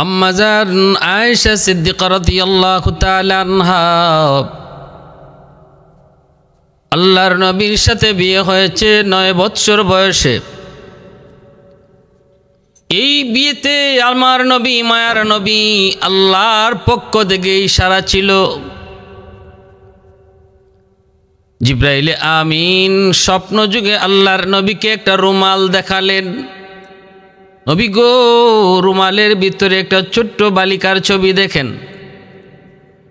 আম্মাজান আয়েশা সিদ্দিকা রাদিয়াল্লাহু তাআলা আনহা আল্লাহর নবীর সাথে বিয়ে হয়েছে 9 বৎসর বয়সে। এই বিয়েতে আমার নবী, মায়ার নবী, আল্লাহর পক্ষ থেকে ইশারা ছিল। জিবরাইল আমিন স্বপ্ন যুগে আল্লাহর নবীকে একটা রুমাল দেখালেন। নবী গো, রুমালের ভিতরে একটা ছোট্ট বালিকার ছবি দেখেন।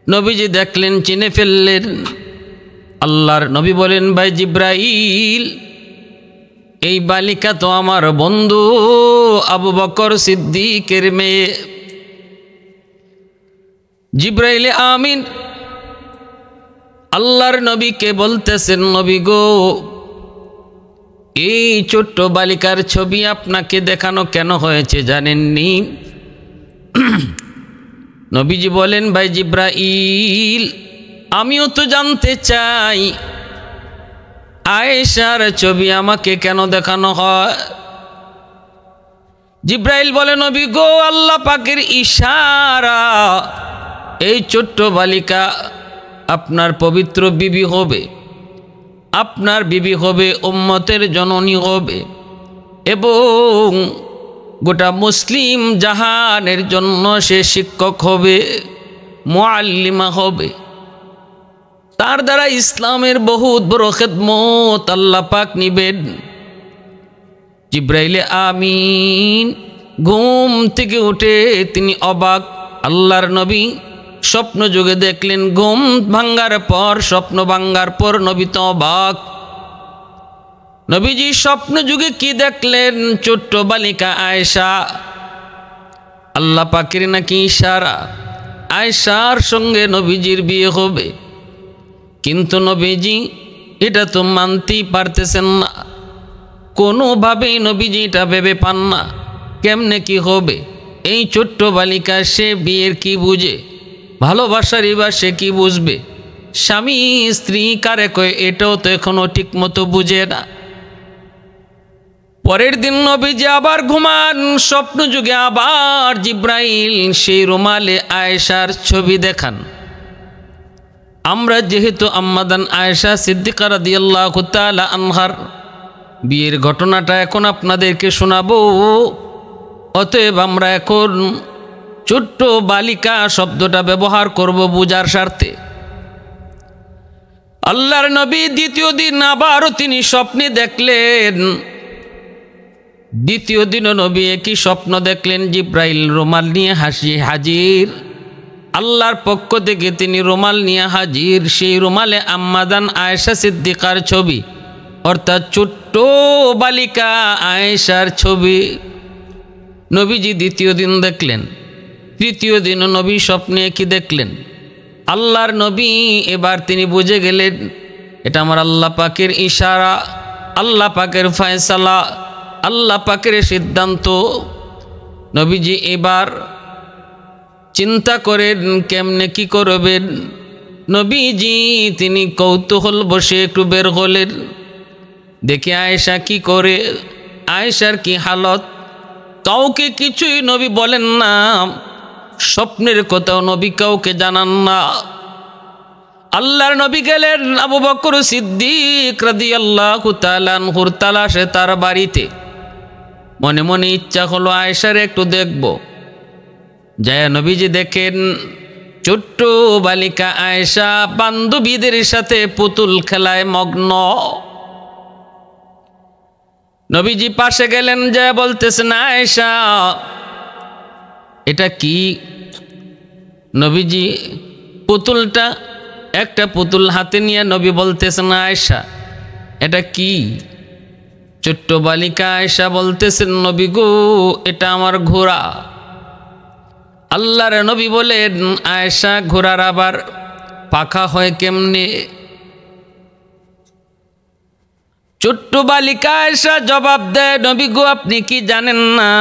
নবীজি দেখলেন, চিনে ফেললেন। আল্লাহর নবী বলেন, ভাই জিবরাইল, এই বালিকা তো আমার বন্ধু আবু বকর সিদ্দিকের মেয়ে। জিবরাইল আমিন আল্লাহর নবীকে বলতেছেন, নবী গো, এই ছোট্ট বালিকার ছবি আপনাকে দেখানো কেন হয়েছে জানেননি? নবীজি বলেন, ভাই জিবরাইল, আমিও তো জানতে চাই আয়েশার ছবি আমাকে কেন দেখানো হয়। জিবরাইল বলে, নবী গো, আল্লাহ পাকের ইশারা, এই ছোট্ট বালিকা আপনার পবিত্র বিবি হবে, আপনার বিবি হবে, উম্মতের জননী হবে এবং গোটা মুসলিম জাহানের জন্য সে শিক্ষক হবে, মুআল্লিমা হবে। তার দ্বারা ইসলামের বহুত বড় খেদমত আল্লাহ পাক নিবেন। জিবরাইল আমিন ঘুম থেকে উঠে তিনি অবাক। আল্লাহর নবী স্বপ্ন যুগে দেখলেন, ঘুম ভাঙ্গার পর, স্বপ্ন ভাঙ্গার পর নবী তো অবাক। নবীজি স্বপ্ন যুগে কি দেখলেন? ছোট্ট বালিকা আয়েশা। আল্লাহ পাকের নাকি ইশারা, আয়েশার সঙ্গে নবীজির বিয়ে হবে। কিন্তু নবীজি এটা তো মানতেই পারতেছেন না, কোনোভাবেই নবীজি এটা ভেবে পান না কেমনে কি হবে। এই ছোট্ট বালিকা, সে বিয়ের কি বুঝে, ভালোবাসারই বা সে কি বুঝবে? স্বামী স্ত্রী কারে কয় এটাও তো এখনো ঠিক মতো বুঝে না। পরের দিন নবীজি আবার ঘুমান, স্বপ্ন যুগে আবার জিবরাইল সেই রুমালে আয়েশার ছবি দেখান। আমরা যেহেতু আম্মাদান আয়েশা সিদ্দিকা রাদিয়াল্লাহু তাআলা আনহার বিয়ের ঘটনাটা এখন আপনাদেরকে শোনাবো, অতএব আমরা এখন ছোট্ট বালিকা শব্দটা ব্যবহার করব বুঝার স্বার্থে। আল্লাহর নবী দ্বিতীয় দিন আবারও তিনি স্বপ্নে দেখলেন। দ্বিতীয় দিনও নবী একই স্বপ্ন দেখলেন। জিবরাইল রুমাল নিয়ে হাজির। আল্লাহর পক্ষ থেকে তিনি রুমাল নিয়ে হাজির। সেই রুমালে আম্মাদান আয়েশা সিদ্দিকার ছবি, অর্থাৎ ছোট্ট বালিকা আয়েশার ছবি নবীজি দ্বিতীয় দিন দেখলেন। তৃতীয় দিন নবী স্বপ্নে কি দেখলেন? আল্লাহর নবী এবার তিনি বুঝে গেলেন এটা আমার আল্লাহ পাকের ইশারা, আল্লাহ পাকের ফয়সালা, আল্লাহ পাকের সিদ্ধান্ত। নবীজি এবার চিন্তা করেন কেমনে কি করবেন। নবীজি তিনি কৌতূহল বসে একটু বের হলেন, দেখে আয়েশা কি করে, আয়েশার কি হালত। কাউকে কিছুই নবী বলেন না, স্বপ্নের কথাও নবী কাউকে জানান না। আল্লাহর নবী গেলেন আবু বকর সিদ্দিক রাদিয়াল্লাহু তাআলা আনহুর তালাশে তার বাড়িতে। মনে মনে ইচ্ছা হলো আয়েশার একটু দেখব। যায় নবীজি দেখেন ছোট্ট বালিকা আয়েশা বান্ধবীদের সাথে পুতুল খেলায় মগ্ন। নবীজি পাশে গেলেন, যায় বলতেছেন, আয়েশা এটা কি? নবীজি পুতুলটা, একটা পুতুল হাতে নিয়ে নবী বলতেছেন, আয়েশা এটা কি? ছোট্ট বালিকা আয়েশা বলতেছেন, নবী গো, এটা আমার ঘোড়া। আল্লাহর নবী বলেন, আয়েশা ঘোড়ার আবার পাখা হয় কেমনে? ছোট্ট বালিকা আয়েশা জবাব দেয়, নবী গো, আপনি কি জানেন না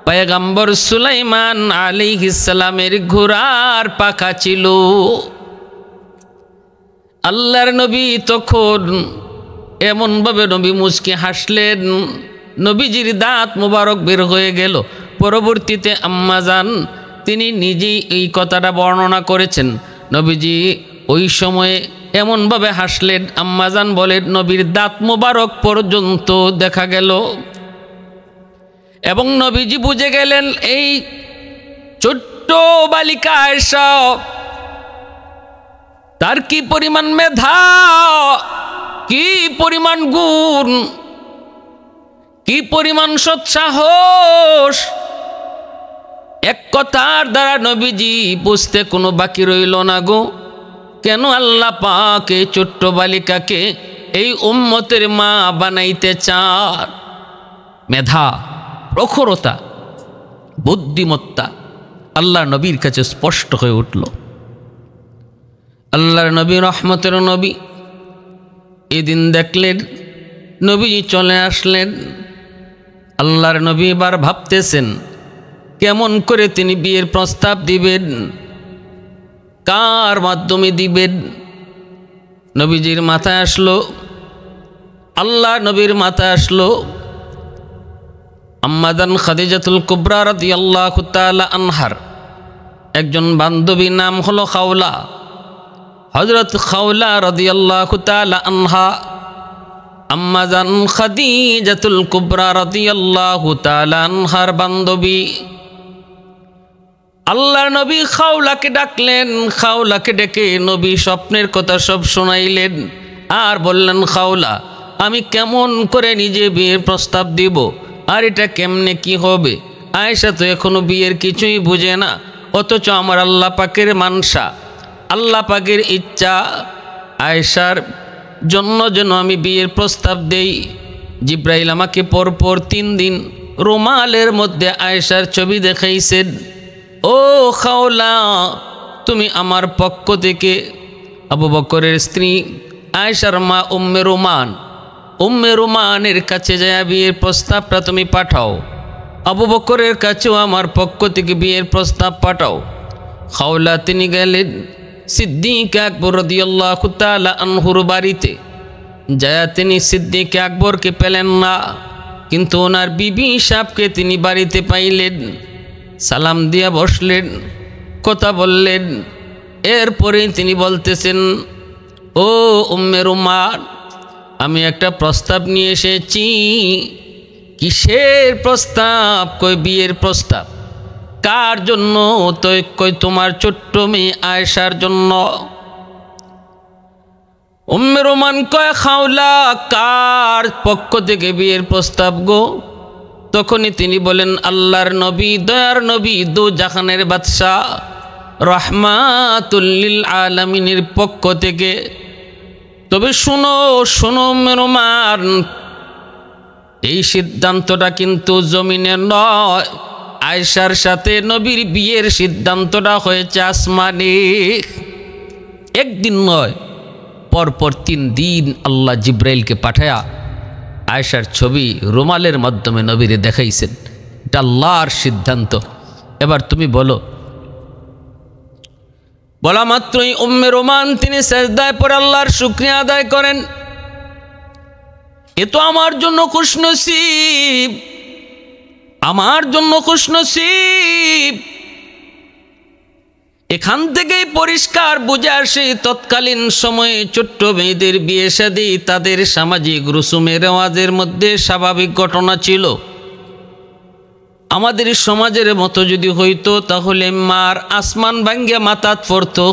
পয়গম্বর সুলাইমান আলাইহিস সালামের ঘোড়ার পাখা ছিল? আল্লাহর নবী তখন এমনভাবে নবী মুচকি হাসলেন, নবীজির দাঁত মুবারক বের হয়ে গেল। পরবর্তীতে আম্মা জান তিনি নিজেই এই কথাটা বর্ণনা করেছেন। নবীজি ওই সময়ে এমনভাবে হাসলেন, আম্মা জান বলেন নবীর দাঁত মোবারক পর্যন্ত দেখা গেল। এবং নবীজি বুঝে গেলেন এই ছোট্ট বালিকা আয়েশা তার কি পরিমাণ মেধা, কি পরিমাণ গুণ, কি পরিমাণ সৎসাহস। এক কথার দ্বারা নবীজি বুঝতে কোনো বাকি রইল না গো, কেন আল্লাহ পাক এই ছোট্ট বালিকাকে এই উম্মতের মা বানাইতে চান। মেধা, প্রখরতা, বুদ্ধিমত্তা আল্লাহর নবীর কাছে স্পষ্ট হয়ে উঠল। আল্লাহর নবী রহমতের নবী এদিন দেখলেন নবীজি চলে আসলেন। আল্লাহর নবী এবার ভাবতেছেন কেমন করে তিনি বিয়ের প্রস্তাব দিবেন, কার মাধ্যমে দিবেন। নবীজির মাথায় আসলো, আল্লাহ নবীর মাথায় আসলো আম্মা জান খাদিজাতুল কুবরা রাদিয়াল্লাহু তাআলা আনহার একজন বান্ধবী, নাম হলো খাওলা। হযরত খাওলা রাদিয়াল্লাহু তাআলা আনহা আম্মা জান খাদিজাতুল কুবরা রাদিয়াল্লাহু তাআলা আনহার বান্ধবী। আল্লাহর নবী খাওলাকে ডাকলেন, খাওলাকে ডেকে নবী স্বপ্নের কথা সব শোনাইলেন আর বললেন, খাওলা আমি কেমন করে নিজে বিয়ের প্রস্তাব দিব, আর এটা কেমনে কি হবে। আয়েশা তো এখনো বিয়ের কিছুই বুঝে না, অথচ আমার আল্লাহ পাকের মানসা, আল্লাহ পাকের ইচ্ছা আয়েশার জন্য যেন আমি বিয়ের প্রস্তাব দেই। জিব্রাইল আমাকে পরপর 3 দিন রুমালের মধ্যে আয়েশার ছবি দেখাইছেন। ও খাওলা, তুমি আমার পক্ষ থেকে আবু বকরের স্ত্রী আয়েশার মা উম্মে রুমানের কাছে যায় বিয়ের প্রস্তাবটা তুমি পাঠাও। আবু বকরের কাছেও আমার পক্ষ থেকে বিয়ের প্রস্তাব পাঠাও। খাওলা তিনি গেলেন সিদ্দিক আকবর রাদিয়াল্লাহু তাআলা আনহুর বাড়িতে। যায় তিনি সিদ্দিক আকবরকে পেলেন না, কিন্তু ওনার বিবি সাহেবকে তিনি বাড়িতে পাইলেন। সালাম দিয়া বসলেন, কথা বললেন। এরপরে তিনি বলতেছেন, ও উম্মে রুমান, আমি একটা প্রস্তাব নিয়ে এসেছি। কিসের প্রস্তাব? কই বিয়ের প্রস্তাব। কার জন্য? তো কই তোমার ছোট্ট মেয়ে আয়েশার জন্য। উম্মে রুমান কয়, খাওলা কার পক্ষ থেকে বিয়ের প্রস্তাব গো? তখনই তিনি বলেন, আল্লাহর নবী, দয়ার নবী, দু জাহানের বাদশাহ রাহমাতুল লিল আলামিনের পক্ষ থেকে। তবে শুনো শুনো উম্মে রুমান, এই সিদ্ধান্তটা কিন্তু জমিনে নয়। আয়েশার সাথে নবীর বিয়ের সিদ্ধান্তটা হয়েছে আসমানে। একদিন নয়, পরপর 3 দিন আল্লাহ জিব্রাইলকে পাঠায়া আয়েশার ছবি রুমালের মাধ্যমে নবীরে দেখাইছেন। এটা আল্লাহর সিদ্ধান্ত। এবার তুমি বলো। বলা মাত্রই উম্মে রুমান তিনি সেজদায় পড়ে আল্লাহর শুকরিয়া আদায় করেন। এ তো আমার জন্য খুশনসিব, আমার জন্য খুশনসিব। এখান থেকেই পরিষ্কার বুঝে আসে তৎকালীন সময়ে ছোট্ট মেয়েদের বিয়ে শাদী তাদের সামাজিক রুসুমের রেওয়াজের মধ্যে স্বাভাবিক ঘটনা ছিল। আমাদের সমাজের মতো যদি হইতো তাহলে মার আসমান ভাঙ্গিয়া মাথাত পড়তো।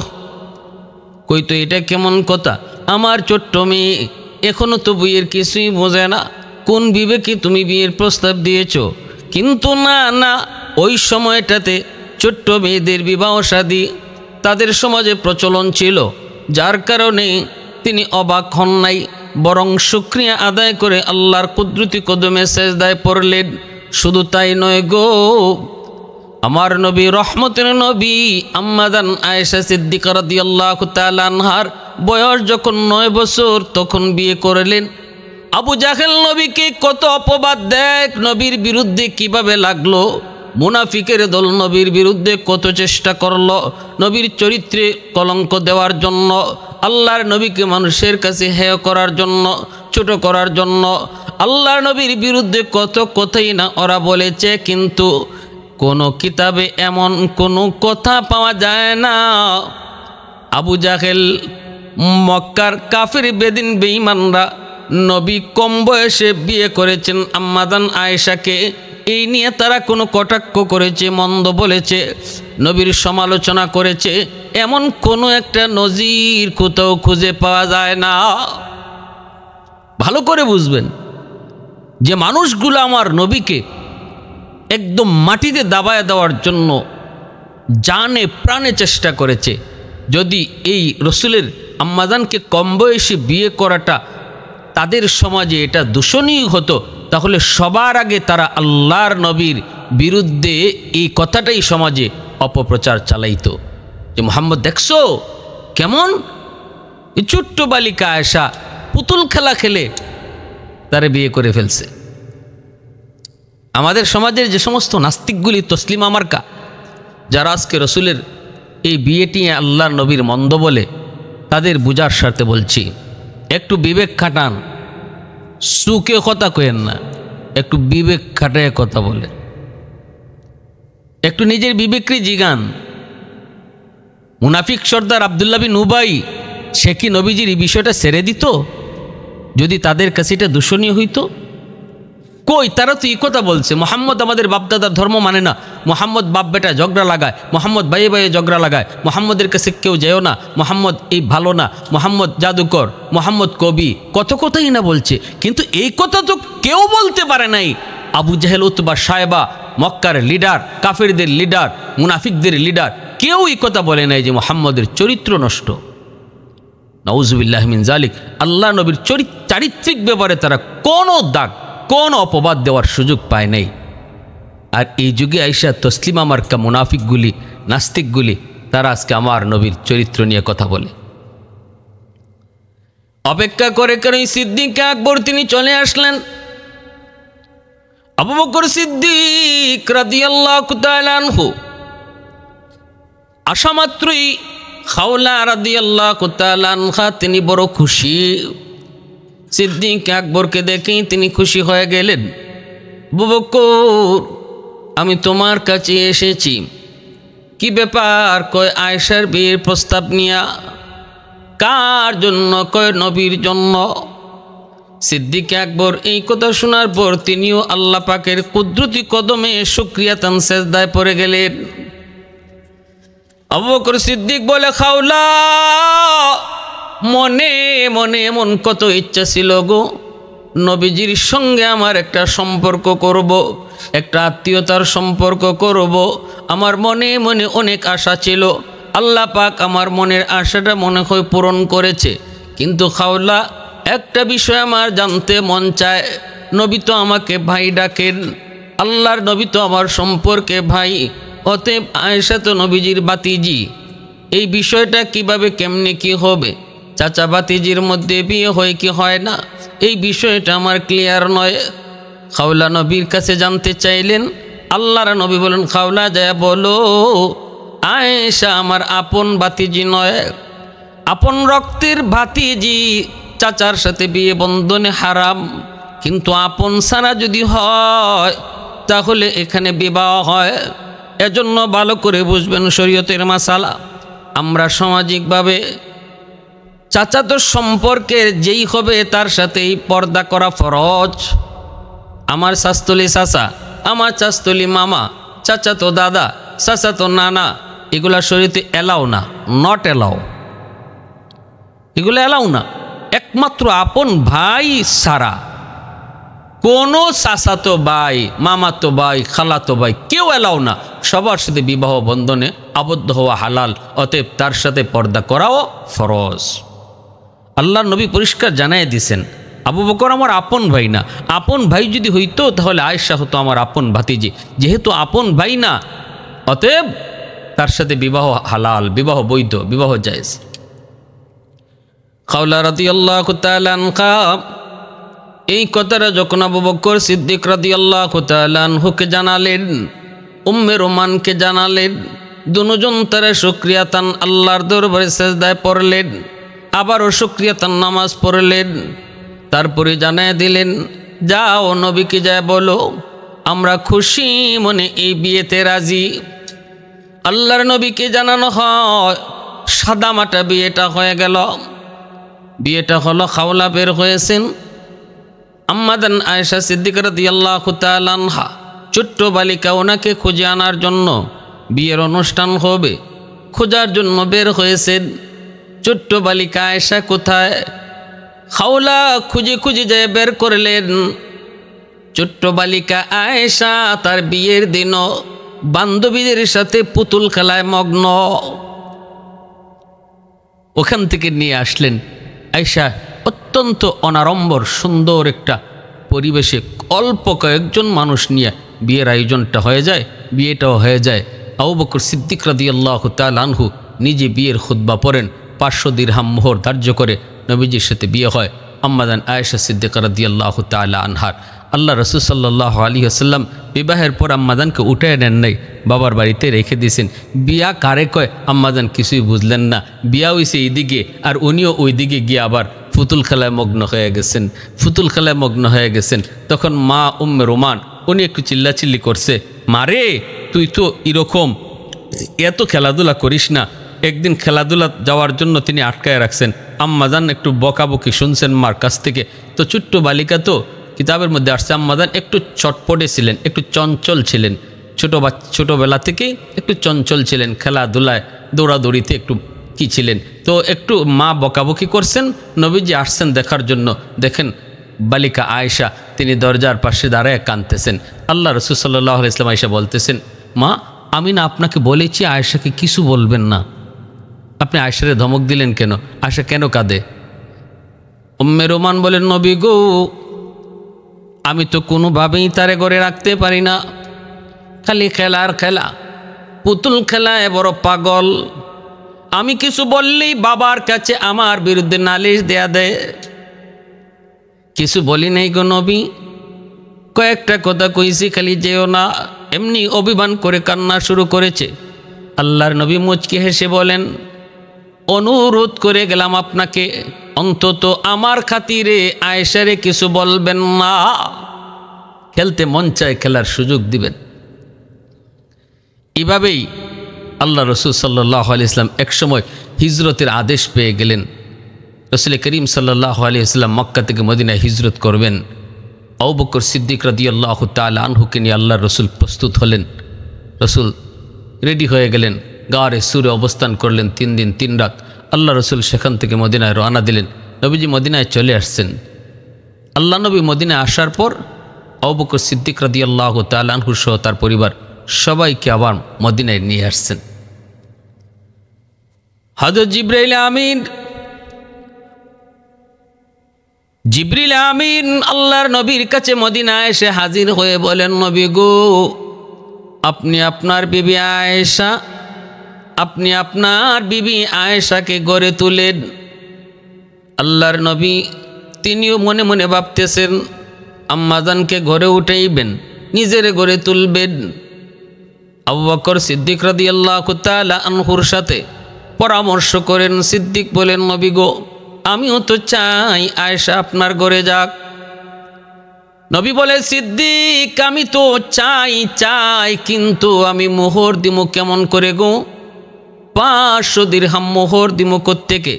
কইতো এটা কেমন কথা, আমার ছোট্ট মেয়ে এখনো তো বিয়ের কিছুই বোঝে না, কোন বিবেকে তুমি বিয়ের প্রস্তাব দিয়েছ। কিন্তু না না, ওই সময়টাতে ছোট্ট মেয়েদের বিবাহ শাদী তাদের সমাজে প্রচলন ছিল, যার কারণে তিনি অবাক হন নাই, বরং শুকরিয়া আদায় করে আল্লাহর কুদরতি কদমে সেজদায় পড়লেন। শুধু তাই নয় গো, আমার নবী রহমতের নবী আম্মা জান আয়েশা সিদ্দিকা রাদিয়াল্লাহু তাআলা আনহার বয়স যখন 9 বছর তখন বিয়ে করলেন। আবু জাহেল নবীকে কত অপবাদ দেখ, নবীর বিরুদ্ধে কিভাবে লাগলো। মুনাফিকের দল নবীর বিরুদ্ধে কত চেষ্টা করলো নবীর চরিত্রে কলঙ্ক দেওয়ার জন্য, আল্লাহর নবীকে মানুষের কাছে হেয় করার জন্য, ছোট করার জন্য। আল্লাহর নবীর বিরুদ্ধে কত কথাই না ওরা বলেছে, কিন্তু কোনো কিতাবে এমন কোনো কথা পাওয়া যায় না আবু জাহেল মক্কার কাফির বেদিন বেঈমানরা নবী কম বয়সে বিয়ে করেছেন আম্মাজান আয়েশাকে, এই নিয়ে তারা কোনো কটাক্ষ করেছে, মন্দ বলেছে, নবীর সমালোচনা করেছে, এমন কোনো একটা নজির কোথাও খুঁজে পাওয়া যায় না। ভালো করে বুঝবেন যে মানুষগুলো আমার নবীকে একদম মাটিতে দাবায় দেওয়ার জন্য জানে প্রাণে চেষ্টা করেছে। যদি এই রসুলের আম্মাজানকে কম বয়সে বিয়ে করাটা তাদের সমাজে এটা দূষণীয় হতো, তাহলে সবার আগে তারা আল্লাহর নবীর বিরুদ্ধে এই কথাটাই সমাজে অপপ্রচার চালাইতো যে মুহাম্মদ দেখছো কেমন এই ছোট্ট বালিকা আয়েশা পুতুল খেলা খেলে তারে বিয়ে করে ফেলছে। আমাদের সমাজের যে সমস্ত নাস্তিকগুলি তসলিমা মার্কা, যারা আজকে রসুলের এই বিয়েটি আল্লাহর নবীর মন্দ বলে, তাদের বুঝার স্বার্থে বলছি, একটু বিবেক খাটান, সুকে কথা কয়েন না, একটু বিবেক খাটায় কথা বলে, একটু নিজের বিবেককে জিগান। মুনাফিক সর্দার আব্দুল্লাহ বিন উবাই সে কি নবীজির এই বিষয়টা ছেড়ে দিত যদি তাদের কাছে এটা দূষণীয় হইতো? কই, তারা তো এই কথা বলছে মোহাম্মদ আমাদের বাপদাদার ধর্ম মানে না, মোহাম্মদ বাপ বেটা ঝগড়া লাগায়, মোহাম্মদ বাইয়ে বাইয়ে ঝগড়া লাগায়, মোহাম্মদের কাছে কেউ যেও না, মোহাম্মদ এই ভালো না, মোহাম্মদ জাদুকর, মোহাম্মদ কবি, কত কথাই না বলছে। কিন্তু এই কথা তো কেউ বলতে পারে নাই আবু জাহেল, উতবা, সায়বা, মক্কার লিডার, কাফেরদের লিডার, মুনাফিকদের লিডার, কেউ এই কথা বলে নাই যে মোহাম্মদের চরিত্র নষ্ট। নাউজুবিল্লাহ মিন জালিক। আল্লাহ নবীর চারিত্রিক ব্যাপারে তারা কোনো দাগ, কোন অপবাদ দেওয়ার সুযোগ পায় নাই। আর এই যুগে আইসা তসলিমা মার্কা মুনাফিকগুলি, নাস্তিকগুলি, তারা আজকে আমার নবীর চরিত্র নিয়ে কথা বলে। অপেক্ষা করে করে সিদ্দিক আকবর তিনি চলে আসলেন। আবু বকর সিদ্দিক রাদিয়াল্লাহু তাআলা আনহু আসা মাত্রই খাওলা রাদিয়াল্লাহু তাআলা আনহা তিনি বড় খুশি। সিদ্দিক আকবরকে দেখেই তিনি খুশি হয়ে গেলেন। আবু বকর, আমি তোমার কাছে এসেছি। কি ব্যাপার? কয় আয়েশার বিয়ের প্রস্তাব নিয়া। কার জন্য? কয় নবীর জন্য। সিদ্দিক আকবর এই কথা শোনার পর তিনিও আল্লাহ পাকের কুদরতি কদমে শুকরিয়াতান সেজদায় পড়ে গেলেন। আবু বকর সিদ্দিক বলে, খাওলা, মনে মনে এমন কত ইচ্ছা ছিল গো, নবীজির সঙ্গে আমার একটা সম্পর্ক করব, একটা আত্মীয়তার সম্পর্ক করব। আমার মনে মনে অনেক আশা ছিল, আল্লাহ পাক আমার মনের আশাটা মনে হয় পূরণ করেছে। কিন্তু খাওলা, একটা বিষয় আমার জানতে মন চায়। নবী তো আমাকে ভাই ডাকেন, আল্লাহর নবী তো আমার সম্পর্কে ভাই, অতএব আয়েশা তো নবীজির বাতিজি। এই বিষয়টা কিভাবে কেমনে কি হবে? চাচা বাতিজির মধ্যে বিয়ে হয় কি হয় না, এই বিষয়টা আমার ক্লিয়ার নয়। খাওলা নবীর কাছে জানতে চাইলেন। আল্লাহর নবী বলেন, খাওলা যায় বলো, আয়েশা আমার আপন বাতিজি নয়, আপন রক্তের ভাতিজি। চাচার সাথে বিয়ে বন্ধনে হারাম, কিন্তু আপন ছাড়া যদি হয় তাহলে এখানে বিবাহ হয়। এজন্য ভালো করে বুঝবেন শরীয়তের মাসালা। আমরা সামাজিকভাবে চাচাতো সম্পর্কের যেই হবে তার সাথেই পর্দা করা ফরজ। আমার শাস্তলি চাচা, আমার চাস্তলি মামা, চাচাতো দাদা, চাচাতো নানা, এগুলা শরীয়তে এলাও না, নট এলাও, এগুলো এলাও না। একমাত্র আপন ভাই ছাড়া কোনো চাচাতো ভাই, মামাতো ভাই, খালাতো ভাই কেউ এলাও না। সবার সাথে বিবাহ বন্ধনে আবদ্ধ হওয়া হালাল, অতএব তার সাথে পর্দা করাও ফরজ। আল্লাহর নবী পরিষ্কার জানাই দিয়েছেন, আবু বকর আমার আপন ভাই না। আপন ভাই যদি হইতো তাহলে আয়েশা হতো আমার আপন ভাতিজি। যেহেতু আপন ভাই না, অতএব তার সাথে বিবাহ হালাল, বিবাহ বৈধ, বিবাহ জায়েজ। খাওলা রাদিয়াল্লাহু তাআলা আনহা এই কথাটা যখন আবু বকর সিদ্দিক রাদিয়াল্লাহু তাআলা আনহুকে জানালেন, উম্মে রোমানকে জানালেন, দুজন তারা শুকরিয়াতান আল্লাহর দরবারে সেজদায় পড়লেন, আবারও শুকরিয়াতান নামাজ পড়লেন। তারপরে জানায় দিলেন, যাও নবীকে যায় বলো আমরা খুশি মনে এই বিয়েতে রাজি। আল্লাহর নবীকে জানানো হয়, সাদামাটা বিয়েটা হয়ে গেল। বিয়েটা হলো, খাওলা বের হয়েছেন। আম্মাদান আয়েশা সিদ্দিকা রাদিয়াল্লাহু তাআলা আনহা ছোট্ট বালিকা ওনাকে খুঁজে আনার জন্য, বিয়ের অনুষ্ঠান হবে খোঁজার জন্য বের হয়েছেন। ছোট্ট বালিকা আয়েশা কোথায়? খাওলা খুঁজে খুঁজে যায় বের করলেন। ছোট্ট বালিকা আয়েশা তার বিয়ের দিনও বান্ধবীদের সাথে পুতুল খেলায় মগ্ন। ওখান থেকে নিয়ে আসলেন আয়েশা অত্যন্ত অনাড়ম্বর সুন্দর একটা পরিবেশে। অল্প কয়েকজন মানুষ নিয়ে বিয়ের আয়োজনটা হয়ে যায়, বিয়েটাও হয়ে যায়। আবু বকর সিদ্দিক রাদিয়াল্লাহু তাআলা আনহু নিজে বিয়ের খুতবা পড়েন, 500 দিরহাম মোহর ধার্য করে নবীজির সাথে বিয়ে হয় আম্মাদান আয়েশা সিদ্দিকা রাদিয়াল্লাহু তাআলা আনহার। আল্লাহ রাসূল সাল্লাল্লাহু আলাইহি ওয়াসাল্লাম বিবাহের পর আম্মাদানকে উঠায় নেন নাই, বাবার বাড়িতে রেখে দিয়েছেন। বিয়া কারে কয় আম্মাদান কিছুই বুঝলেন না। বিয়া হইছে এইদিকে আর উনিও ওই দিকে গিয়ে আবার ফুতুল খেলায় মগ্ন হয়ে গেছেন। ফুতুল খেলায় মগ্ন হয়ে গেছেন। তখন মা উম্মে রোমান উনি একটু চিল্লাচিল্লি করছে, মারে তুই তো এরকম এত খেলাধুলা করিস না। একদিন খেলাধুলা যাওয়ার জন্য তিনি আটকায় রাখছেন। আম্মাজান একটু বকাবকি শুনছেন মার কাছ থেকে। তো ছোট্ট বালিকা তো কিতাবের মধ্যে আসছে আম্মাজান একটু চটপটে ছিলেন, একটু চঞ্চল ছিলেন। ছোটোবেলা থেকেই একটু চঞ্চল ছিলেন, খেলাধুলায় দৌড়াদৌড়িতে একটু কি ছিলেন। তো একটু মা বকাবকি করছেন। নবীজি আসছেন দেখার জন্য। দেখেন বালিকা আয়েশা তিনি দরজার পাশে দাঁড়ায় কাঁদতেছেন। আল্লাহ রাসূল সাল্লাল্লাহু আলাইহি ওয়াসাল্লাম আয়েশা বলতেছেন, মা আমি না আপনাকে বলেছি আয়েশাকে কিছু বলবেন না, আপনি আয়েশারে ধমক দিলেন কেন? আয়েশা কেন কাঁদে? উম্মে রোমান বলেন, নবী গো আমি তো কোনোভাবেই তারে ঘরে রাখতে পারি না, খালি খেলার খেলা, পুতুল খেলায় বড় পাগল। আমি কিছু বললেই বাবার কাছে আমার বিরুদ্ধে নালিশ দেয়া দেয়। কিছু বলি নাই গো নবী, কয়েকটা কথা কইছি, খালি যেও না। এমনি অভিমান করে কান্না শুরু করেছে। আল্লাহর নবী মুচকি হেসে বলেন, অনুরোধ করে গেলাম আপনাকে অন্তত আমার খাতিরে আয়েশারে কিছু বলবেন না। খেলতে মন চায় খেলার সুযোগ দিবেন। এভাবেই আল্লাহ রসুল সাল্লাল্লাহু আলাইহি ওয়াসাল্লাম একসময় হিজরতের আদেশ পেয়ে গেলেন। রসুল করিম সাল্লাল্লাহু আলাইহি ওয়াসাল্লাম মক্কা থেকে মদিনায় হিজরত করবেন। আবু বকর সিদ্দিক রাদিয়াল্লাহু তাআলা আনহুকে নিয়ে আল্লাহর রসুল প্রস্তুত হলেন। রসুল রেডি হয়ে গেলেন, গারে সুরে অবস্থান করলেন 3 দিন 3 রাত। আল্লাহ রসুল সেখান থেকে মদিনায় রওনা দিলেন। নবীজি মদিনায় চলে আসছেন। আল্লাহ নবী মদিনায় আসার পর আবু বকর সিদ্দিক রাদিয়াল্লাহু তাআলা আনহু সহ তার পরিবার সবাইকে আবার মদিনায় নিয়ে আসছেন। হযরত জিবরিল আমিন আল্লাহর নবীর কাছে মদিনায় এসে হাজির হয়ে বলেন, নবী গো আপনি আপনার বিবি আয়েশাকে গড়ে তুলেন। আল্লাহর নবী তিনিও মনে মনে ভাবতেছেন আম্মাজানকে ঘরে উঠাইবেন, নিজের গড়ে তুলবেন। আবু বকর সিদ্দিক রাদিয়াল্লাহু তাআলা আনহুর সাথে পরামর্শ করেন। সিদ্দিক বলেন, নবী গো আমিও তো চাই আয়েশা আপনার ঘরে যাক। নবী বলে, সিদ্দিক আমি তো চাই কিন্তু আমি মোহর দিমু কেমন করে গো? 500 দিরহাম মোহর দিমু কোত্থেকে?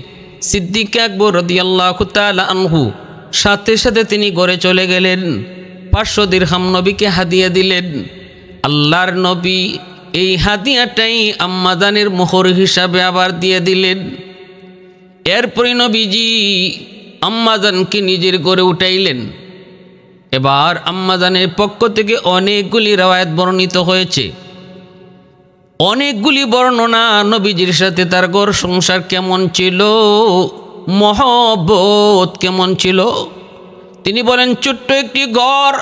সিদ্দিক আকবর রাদিয়াল্লাহু তাআলা আনহু সাথে সাথে তিনি ঘরে চলে গেলেন। 500 দিরহাম নবীকে হাদিয়া দিলেন। আল্লাহর নবী এই হাদিয়াটাই আম্মাজানের মোহর হিসাবে আবার দিয়ে দিলেন। এরপরে নবীজি আম্মাজানকে নিজের ঘরে উঠাইলেন। এবার আম্মাজানের পক্ষ থেকে অনেকগুলি রওয়ায়াত বর্ণিত হয়েছে, অনেকগুলি বর্ণনা নবীজির সাথে তার ঘর সংসার কেমন ছিল, মহব্বত কেমন ছিল। তিনি বলেন, ছোট্ট একটি ঘর,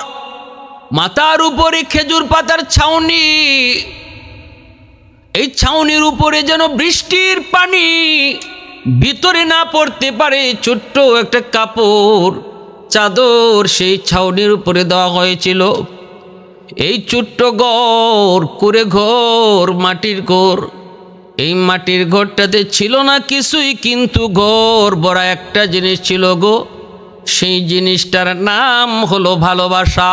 মাথার উপরে খেজুর পাতার ছাউনি, এই ছাউনির উপরে যেন বৃষ্টির পানি ভিতরে না পড়তে পারে, ছোট্ট একটা কাপড় চাদর সেই ছাউনির উপরে দেওয়া হয়েছিল। এই ছোট্ট ঘর, কুড়ে ঘর, মাটির ঘর, এই মাটির ঘরটাতে ছিল না কিছুই, কিন্তু ঘর ভরা একটা জিনিস ছিল গো। সেই জিনিসটার নাম হলো ভালোবাসা।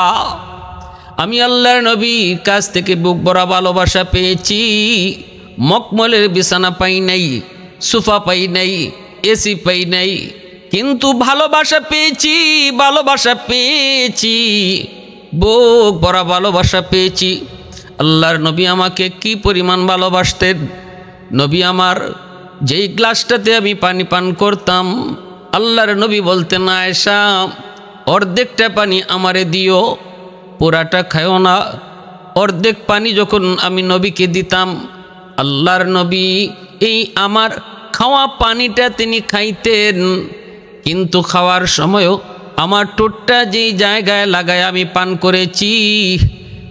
আমি আল্লাহর নবীর কাছ থেকে বুক ভরা ভালোবাসা পেয়েছি। মকমলের বিছানা পাই নাই, সোফা পাই নাই, এসি পাই নাই, কিন্তু ভালোবাসা পেয়েছি, ভালোবাসা পেয়েছি, বুক ভরা ভালোবাসা পেয়েছি। আল্লাহর নবী আমাকে কি পরিমাণ ভালোবাসতেন। নবী আমার যেই গ্লাসটাতে আমি পানি পান করতাম, আল্লাহর নবী বলতেন, আয়েশা অর্ধেকটা পানি আমারে দিও, পুরাটা খায়ও না। অর্ধেক পানি যখন আমি নবীকে দিতাম, আল্লাহর নবী এই আমার খাওয়া পানিটা তিনি খাইতেন, কিন্তু খাওয়ার সময়ও আমার ঠোঁটটা যেই জায়গায় লাগায় আমি পান করেছি,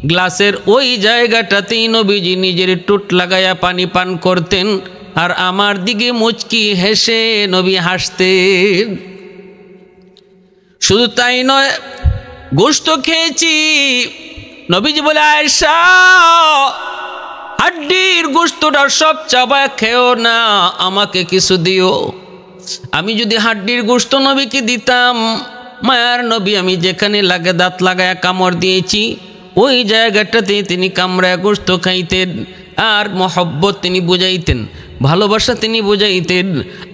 গ্লাসের ওই জায়গাটাতেই নবীজি নিজের ঠোঁট লাগায়া পানি পান করতেন, আর আমার দিকে মুচকি হেসে নবী হাসতেন। শুধু তাই নয়, গোশত খেয়েছি। নবীজি বলে, আয়েশা হাড্ডির গোশতটা সব চাবায় খেও না, আমাকে কিছু দিও। আমি যদি হাড্ডির গোশত নবীকে দিতাম, মায়ার নবী আমি যেখানে লাগে দাঁত লাগায়া কামড় দিয়েছি, ওই জায়গাটাতে তিনি কামড়ায় গোশত খাইতেন, আর মহব্বত তিনি বুঝাইতেন, ভালোবাসা তিনি বুঝাইতেন।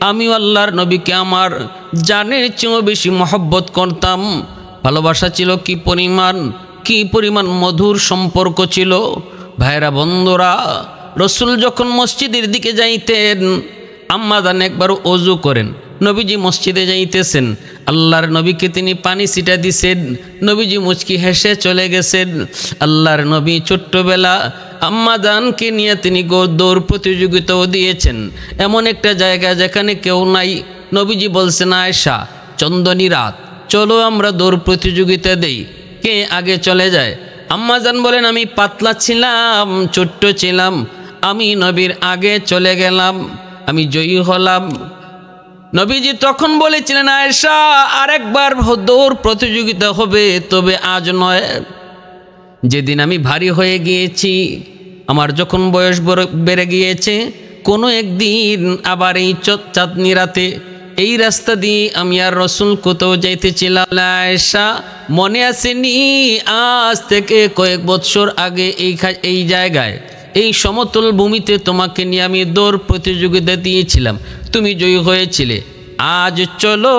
আমিও আল্লাহর নবীকে আমার জানের চেয়েও বেশি মহব্বত করতাম। ভালোবাসা ছিল কি পরিমাণ মধুর সম্পর্ক ছিল। ভাইরা বন্ধুরা, রসুল যখন মসজিদের দিকে যাইতেন, আম্মা জান একবার ওযু করেন, নবীজি মসজিদে যাইতেছেন, আল্লাহর নবীকে তিনি পানি ছিটা দিছেন, নবীজি মুচকি হেসে চলে গেছেন। আল্লাহর নবী ছোট্টবেলা আম্মা জানকে নিয়ে তিনি দৌড় প্রতিযোগিতাও দিয়েছেন, এমন একটা জায়গা যেখানে কেউ নাই। নবীজি বলছেন, আয়েশা চন্দনী রাত, চলো আমরা দৌড় প্রতিযোগিতা দেই, কে আগে চলে যায়। আম্মা জান বলেন, আমি পাতলা ছিলাম, ছোট্ট ছিলাম, আমি নবীর আগে চলে গেলাম, আমি জয়ী হলাম। নবীজি তখন বলেছিলেন, আয়েশা আরেকবার দৌড় প্রতিযোগিতা হবে, তবে আজ নয়। যেদিন আমি ভারী হয়ে গিয়েছি, আমার যখন বয়স বেড়ে গিয়েছে, কোনো একদিন আবার এই চাঁদনি রাতে এই রাস্তা দিয়ে আমি আর রসুল কোথাও যাইতেছিলাম। আয়েশা মনে আসেনি, আজ থেকে কয়েক বৎসর আগে এই জায়গায় এই সমতল ভূমিতে তোমাকে নিয়ে আমি দৌড় প্রতিযোগিতা দিয়েছিলাম, তুমি জয়ী হয়েছিলে, আজ চলো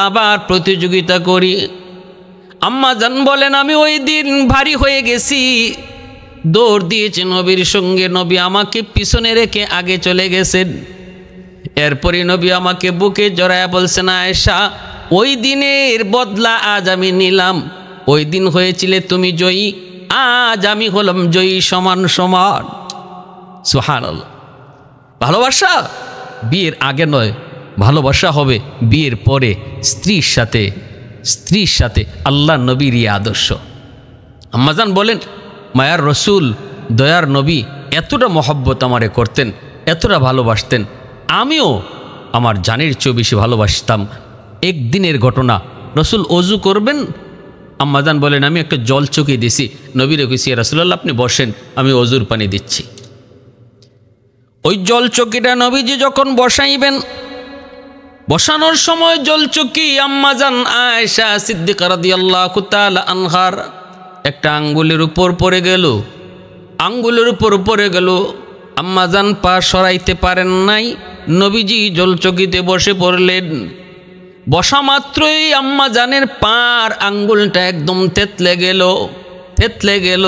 আবার প্রতিযোগিতা করি। আম্মা জান বলেন, আমি ওই দিন ভারী হয়ে গেছি, দৌড় দিয়েছি নবীর সঙ্গে, নবী আমাকে পিছনে রেখে আগে চলে গেছেন। এরপরে নবী আমাকে বুকে জড়ায়া বলছেন, আয়েশা ওই দিনের বদলা আজ আমি নিলাম, ওই দিন হয়েছিলে তুমি জয়ী, আজ আমি হলাম জয়ী, সমান সমান। সুবহানাল্লাহ। ভালোবাসা বিয়ের আগে নয়, ভালোবাসা হবে বিয়ের পরে স্ত্রীর সাথে। আল্লাহ নবীর এই আদর্শ। আম্মাজান বলেন, মায়ার রসুল দয়ার নবী এতটা মহব্বত আমারে করতেন, এতটা ভালোবাসতেন, আমিও আমার জানের চেয়েও বেশি ভালোবাসতাম। একদিনের ঘটনা, রসুল অজু করবেন, আম্মাজান বলেন, আমি একটা জল চকি দিছি, নবীরে কইছি, রাসূলুল্লাহ আপনি বসেন, আমি অজুর পানি দিচ্ছি। ওই জল চকিটা নবীজি যখন বসাইবেন, বসানোর সময় জল চকি আম্মাজান আয়েশা সিদ্দিকা রাদিয়াল্লাহু তাআলা আনহার একটা আঙ্গুলের উপর পড়ে গেল। আম্মাজান পা সরাইতে পারেন নাই, নবীজি জল চকিতে বসে পড়লেন। বসা মাত্রই আম্মাজানের পার আঙ্গুলটা একদম থেতলে গেল,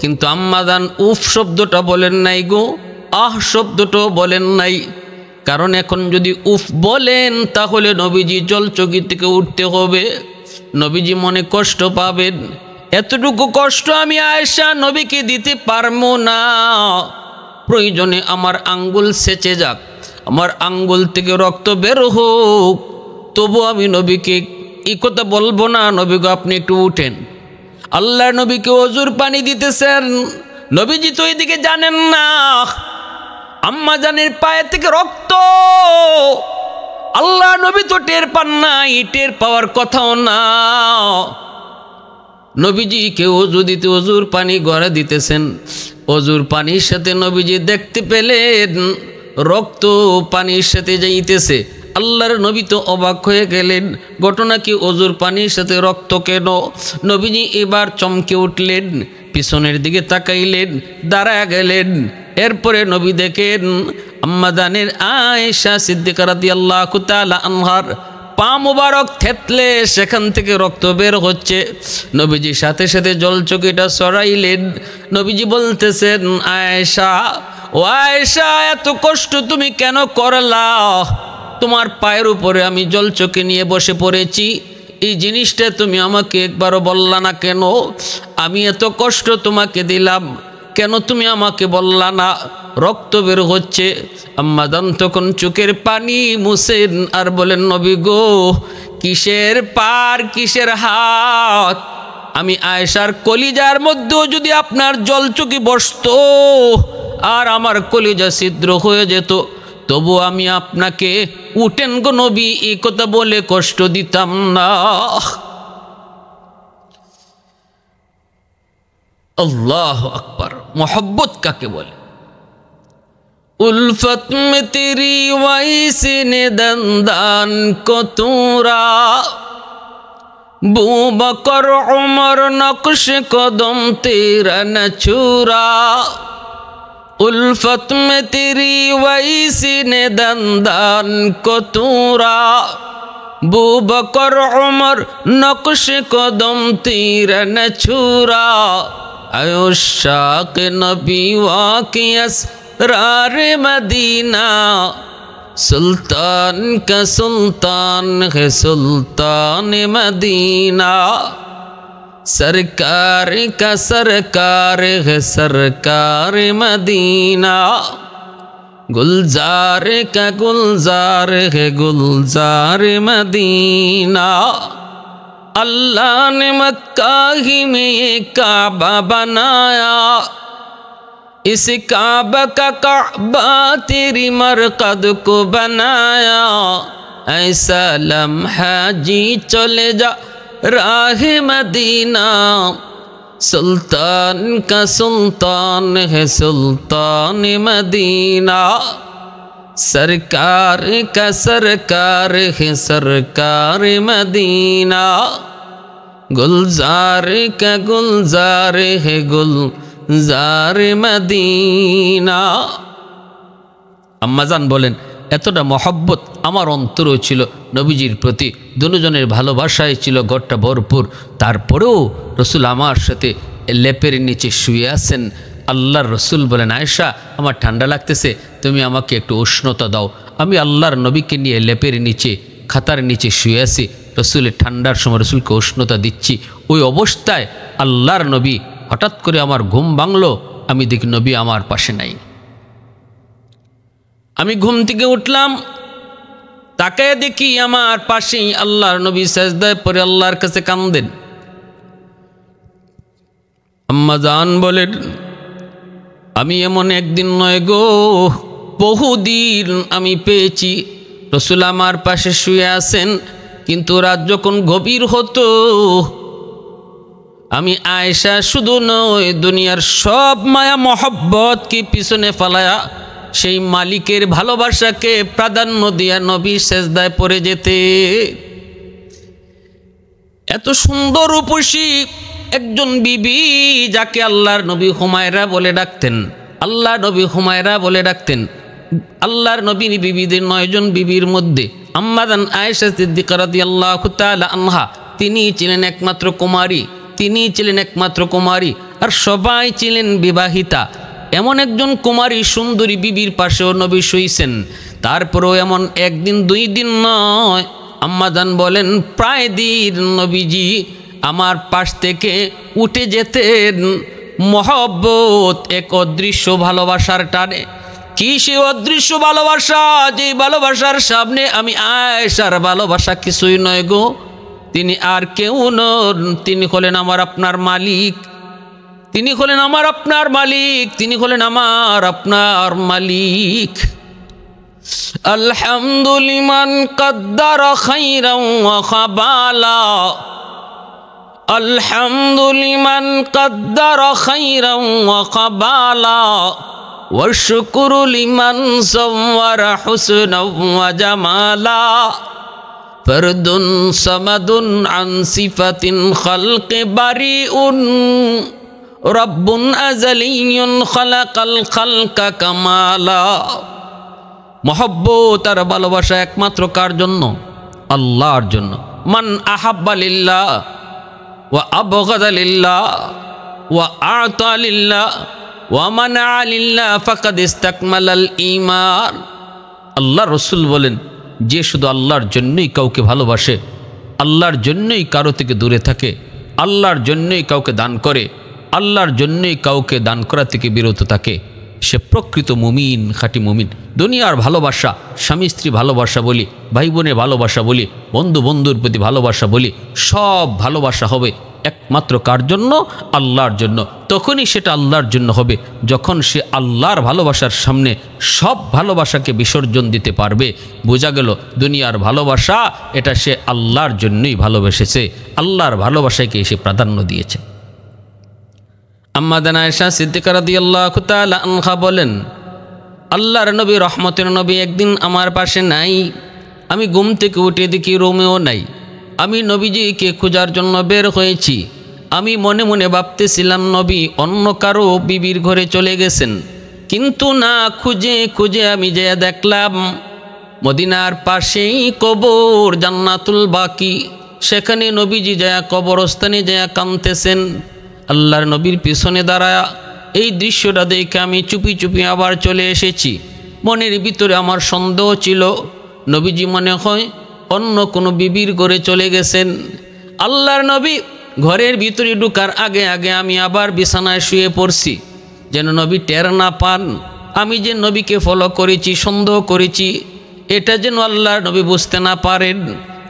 কিন্তু আম্মাজান উফ শব্দটা বলেন নাই গো, আহ শব্দটাও বলেন নাই, কারণ এখন যদি উফ বলেন তাহলে নবীজি জলচকি থেকে উঠতে হবে, নবীজি মনে কষ্ট পাবেন। এতটুকু কষ্ট আমি আয়েশা নবীকে দিতে পারবো না। প্রয়োজনে আমার আঙ্গুল সেচে যাক, আমার আঙ্গুল থেকে রক্ত বের হোক, তবু আমি নবীকে এই কথা বলবো না, নবীকে আপনি একটু উঠেন। আল্লাহর নবীকে অজুর পানি দিতেছেন, নবীজি তো এদিকে জানেন না আম্মা জানের পায়ে থেকে রক্ত। আল্লাহ নবী তো টের পান নাই, টের পাওয়ার কথাও না। নবীজিকে অজু দিতে অজুর পানি গড়ে দিতেছেন, অজুর পানির সাথে নবীজি দেখতে পেলেন রক্ত পানির সাথে যাইতেছে। আল্লাহর নবী তো অবাক হয়ে গেলেন, ঘটনা কি অজুর পানির সাথে রক্ত কেন? নবীজি এবার চমকে উঠলেন, পিছনের দিকে তাকাইলেন, দাঁড়ায় গেলেন। এরপরে নবী দেখেন আম্মা জানের আয়েশা সিদ্দিকা রাদিয়াল্লাহু তাআলা আনহার পা মুবারক থেতলে সেখান থেকে রক্ত বের হচ্ছে। নবীজি সাথে সাথে জলচকিটা সরাইলেন। নবীজি বলতেছেন, আয়েশা, ও আয়েশা, এত কষ্ট তুমি কেন করলা? তোমার পায়ের উপরে আমি জলচকি নিয়ে বসে পড়েছি, এই জিনিসটা তুমি আমাকে একবারও বললা না কেন? আমি এত কষ্ট তোমাকে দিলাম, কেন তুমি আমাকে বললা না? রক্ত বের হচ্ছে। আম্মাদান তখন চোখের পানি মুছেন আর বলেন, নবী গো, কিসের পার কিসের হাত? আমি আয়েশার কলিজার মধ্যেও যদি আপনার জলচকি বসতো আর আমার কলিজা ছিদ্র হয়ে যেত, তবু আমি আপনাকে উঠেন গো নবী এই কথা বলে কষ্ট দিতাম না। আল্লাহু আকবার। মোহব্বত কাকে বলে? उल्फत में तेरी वैसे ने दंदान को तूरा, बू बकर उमर नक्श कदम तेरा न छुरा। उल्फत में तेरी वैसे ने दंदान को तूरा, बू बकर उमर नक्श कदम तेरा न छुरा। आयुशाक नबी वाक़ियस रारे मदीना, सुल्तान का सुल्तान है सुल्तान मदीना। सरकार का सरकार है सरकार मदीना, गुलजार का गुलजार है गुलजार मदीना। अल्लाह ने मक्का ही में ये काबा बनाया, इस काबा का काबा तेरी मरकद को बनाया। ऐसा लम्हा जी चले जा राह मदीना, सुल्तान का सुल्तान है सुल्तान मदीना। सरकार का सरकार है सरकार मदीना, गुलजार का गुलजार है गुलजार मदीना। আম্মাজান বলেন, এতটা মহব্বত আমার অন্তরও ছিল নবীজির প্রতি, দুজনের ভালোবাসায় ছিল ঘরটা ভরপুর। তারপরেও রসুল আমার সাথে লেপের নিচে শুয়ে আছেন। আল্লাহর রসুল বলেন, আয়েশা, আমার ঠান্ডা লাগতেছে, তুমি আমাকে একটু উষ্ণতা দাও। আমি আল্লাহর নবীকে নিয়ে লেপের নিচে খাতার নিচে শুয়ে আছি, রসুলের ঠান্ডার সময় রসুলকে উষ্ণতা দিচ্ছি। ওই অবস্থায় আল্লাহর নবী হঠাৎ করে আমার ঘুম ভাঙলো, আমি দেখি নবী আমার পাশে নাই। আমি ঘুম থেকে উঠলাম, তাকায় দেখি আমার পাশেই আল্লাহর নবী সাজদায় পড়ে আল্লাহর কাছে কান্দেন। আম্মা জান বলেন, আমি এমন একদিন নয় গো, বহুদিন আমি পেয়েছি রসুল আমার পাশে শুয়ে আছেন, কিন্তু রাত যখন গভীর হতো আমি আয়েশা শুধু নয় দুনিয়ার সব মায়া মহব্বতকে পিছনে ফালায়া সেই মালিকের ভালোবাসাকে প্রাধান্য দিয়া নবী সেজদায় পড়ে যেতে। এত সুন্দর রূপসী একজন বিবি যাকে আল্লাহর নবী হুমায়রা বলে ডাকতেন, আল্লাহর নবী হুমায়রা বলে ডাকতেন। আল্লাহর নবী বিবিদের 9 জন বিবির মধ্যে আম্মাজান আয়েশা সিদ্দিকা রাদিয়াল্লাহু তাআলা আনহা তিনিই ছিলেন একমাত্র কুমারী, তিনিই ছিলেন একমাত্র কুমারী, আর সবাই ছিলেন বিবাহিতা। এমন একজন কুমারী সুন্দরী বিবির পাশেও নবী শুইছেন। তারপরেও এমন একদিন 2 দিন নয়, আম্মাজান বলেন প্রায় দিন নবীজি আমার পাশ থেকে উঠে যেতেন মহব্বত এক অদৃশ্য ভালোবাসার টানে। কি সে অদৃশ্য ভালোবাসা, যে ভালোবাসার সামনে আমি আয়েশার ভালোবাসা কিছুই নয় গো। তিনি আর কেউ নন, তিনি হলেন আমার আপনার মালিক, তিনি হলেন আমার আপনার মালিক, তিনি হলেন আমার আপনার মালিক। আলহামদুলিমান কদ্দারা খাইরান ওয়া খাবালা, আলহামদুলিমান কদ্দারা খাইরান ওয়া খাবালা, والشكر لمن صور حسنا وجمالا فرد صمد عن صفة خلق بريء رب أزلي خلق الخلق كمالا محبت আর ভালোবাসা একমাত্র কার জন্য? আল্লাহর জন্য। মান আহাব্বা লিল্লাহ ওয়া আবগাদা লিল্লাহ ওয়া আ'তা লিল্লাহ ওয়া মানা লিল্লাহ ফাকাদ ইসতাকমালাল ঈমান। আল্লাহ রাসূল বলেন, যে শুধু আল্লাহর জন্যই কাউকে ভালোবাসে, আল্লাহর জন্যই কারো থেকে দূরে থাকে, আল্লাহর জন্যই কাউকে দান করে, আল্লাহর জন্যই কাউকে দান করা থেকে বিরত থাকে, সে প্রকৃত মুমিন, খাঁটি মুমিন। দুনিয়ার ভালোবাসা, স্বামী স্ত্রী ভালোবাসা বলি, ভাই বোনের ভালোবাসা বলি, বন্ধু বন্ধুর প্রতি ভালোবাসা বলি, সব ভালোবাসা হবে একমাত্র কার জন্য? আল্লাহর জন্য। তখনই সেটা আল্লাহর জন্য হবে যখন সে আল্লাহর ভালোবাসার সামনে সব ভালোবাসাকে বিসর্জন দিতে পারবে। বোঝা গেল দুনিয়ার ভালোবাসা এটা সে আল্লাহর জন্যই ভালোবেসেছে, আল্লাহর ভালোবাসাকে সে প্রাধান্য দিয়েছে। আম্মা জান আয়েশা সিদ্দিকা রাদিয়াল্লাহু তাআলা আনহা বলেন, আল্লাহর নবী রহমতের নবী একদিন আমার পাশে নাই। আমি ঘুম থেকে উঠে দেখি রুমেও নাই। আমি নবীজিকে খোঁজার জন্য বের হয়েছি। আমি মনে মনে ভাবতেছিলাম নবী অন্য কারো বিবির ঘরে চলে গেছেন, কিন্তু না, খুঁজে খুঁজে আমি যেয়ে দেখলাম মদিনার পাশেই কবর জান্নাতুল বাকি, সেখানে নবীজি যায় কবরস্থানে যায় কাঁদতেছেন। আল্লাহর নবীর পিছনে দাঁড়ায়া এই দৃশ্যটা দেখে আমি চুপি চুপি আবার চলে এসেছি। মনের ভিতরে আমার সন্দেহ ছিল নবীজি মনে হয় অন্য কোনো বিবির ঘরে চলে গেছেন। আল্লাহর নবী ঘরের ভিতরে ঢুকার আগে আগে আমি আবার বিছানায় শুয়ে পড়ছি, যেন নবী টের না পান আমি যে নবীকে ফলো করেছি, সন্দেহ করেছি, এটা যেন আল্লাহর নবী বুঝতে না পারেন।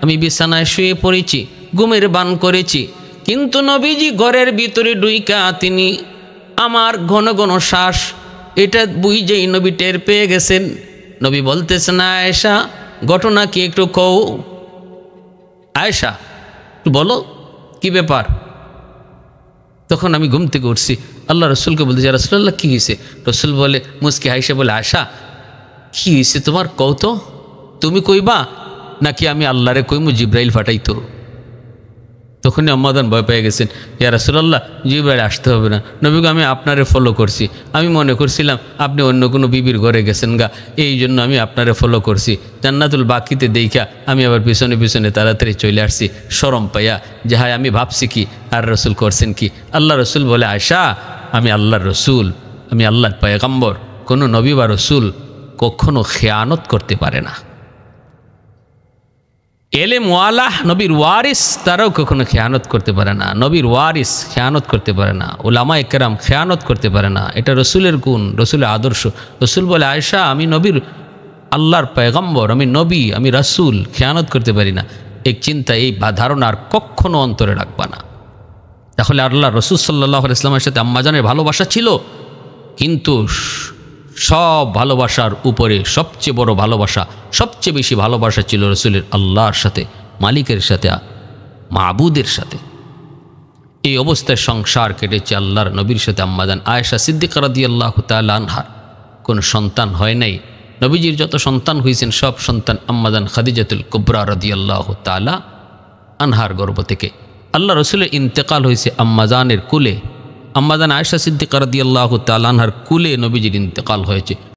আমি বিছানায় শুয়ে পড়েছি, ঘুমের বান করেছি, কিন্তু নবীজি ঘরের ভিতরে ঢুইকা তিনি আমার ঘন ঘন শ্বাস এটা বুঝেই নবী টের পেয়ে গেছেন। নবী বলতেছেন, আয়েশা ঘটনা কি একটু কও, আয়েশা বলো কি ব্যাপার। তখন আমি ঘুম থেকে উঠছি, আল্লাহ রসুলকে বলতেছি, রাসূলুল্লাহ কী হয়েছে? রসুল বলে, মুস্কি আয়েশা বলে, আয়েশা কী হয়েছে তোমার, কও তো, তুমি কইবা নাকি আমি আল্লাহরে কইমু জিব্রাইল ফাটাইতো? তখনই আম্মা জান ভয় পেয়ে গেছেন, ইয়া রাসূলুল্লাহ জিব্রাইল আসতে হবে না, নবীকে আমি আপনারে ফলো করছি, আমি মনে করছিলাম আপনি অন্য কোনো বিবির ঘরে গেছেন গা, এই জন্য আমি আপনারে ফলো করছি। জান্নাতুল বাকিতে দেখা আমি আবার পিছনে পিছনে তাড়াতাড়ি চলে আসছি শরম পাইয়া, যে হায় আমি ভাবছি কি আর রসুল করছেন কি। আল্লাহ রসুল বলে, আয়েশা আমি আল্লাহর রসুল, আমি আল্লাহর পয়গম্বর, কোনো নবী বা রসুল কখনো খেয়ানত করতে পারে না। এলেম ওয়ালাহ নবীর ওয়ারিস তারাও কখনো খেয়ানত করতে পারে না, নবীর ওয়ারিস খেয়ানত করতে পারে না, উলামা একরাম খেয়ানত করতে পারে না। এটা রসুলের গুণ, রসুলের আদর্শ। রসুল বলে, আয়েশা আমি নবীর আল্লাহর পয়গম্বর, আমি নবী, আমি রসুল, খেয়ানত করতে পারি না। এই চিন্তা, এই ধারণা আর কখনো অন্তরে রাখবা না। তাহলে আল্লাহ রসুল সাল্লাল্লাহু আলাইহি ওয়াসাল্লামের সাথে আম্মাজানের ভালোবাসা ছিল, কিন্তু সব ভালোবাসার উপরে সবচেয়ে বড় ভালোবাসা, সবচেয়ে বেশি ভালোবাসা ছিল রসুলের আল্লাহর সাথে, মালিকের সাথে, মাবুদের সাথে। এই অবস্থায় সংসার কেটেছে আল্লাহর নবীর সাথে। আম্মাজান আয়েশা সিদ্দিকা রাদিয়াল্লাহু তাআলা আনহার কোনো সন্তান হয় নাই। নবীজির যত সন্তান হয়েছেন সব সন্তান আম্মাজান খাদিজাতুল কুবরা রাদিয়াল্লাহু তাআলা আনহার গর্ভ থেকে। আল্লাহ রসুলের ইন্তেকাল হয়েছে আম্মাজানের কুলে, আম্মাজান আয়েশা সিদ্দিকা রাদিয়াল্লাহু তাআলা আনহার কুলে নবীজির ইন্তেকাল হয়েছে।